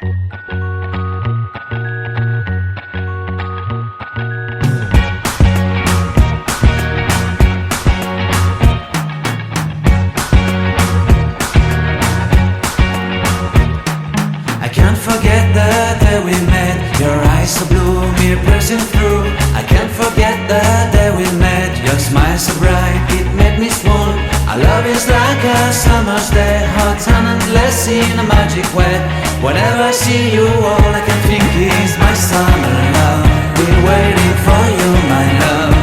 I can't forget the day we met. Your eyes so blue, me piercing through. I can't forget the day we met. Your smile so bright, it made me swoon. Our love is like a summer's day, hot and endless in a magic way. Whenever I see you, all I can think is my summer love. Been waiting for you, my love.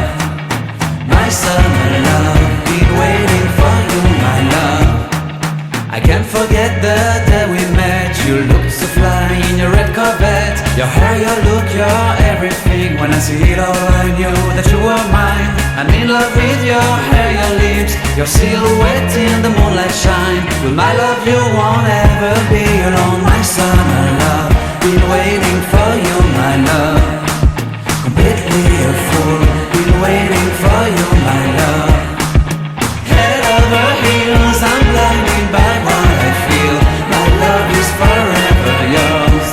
My summer love. Been waiting for you, my love. I can't forget the day we met. You looked so fly in your red Corvette. Your hair, your look, your everything. When I see it all, I knew that you were mine. I'm in love with your hair, your lips, your silhouette in the moonlight shine. With my love you won't ever be alone. My summer love, been waiting for you, my love. Completely a fool, been waiting for you, my love. Head over heels, I'm blinded by what I feel. My love is forever yours.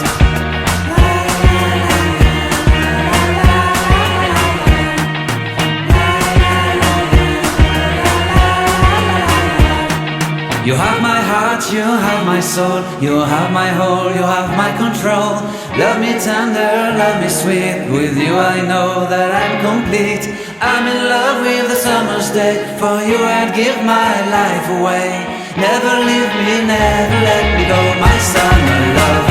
You have my heart, you have my soul. You have my whole, you have my control. Love me tender, love me sweet. With you I know that I'm complete. I'm in love with the summer's day. For you I'd give my life away. Never leave me, never let me go. My summer love,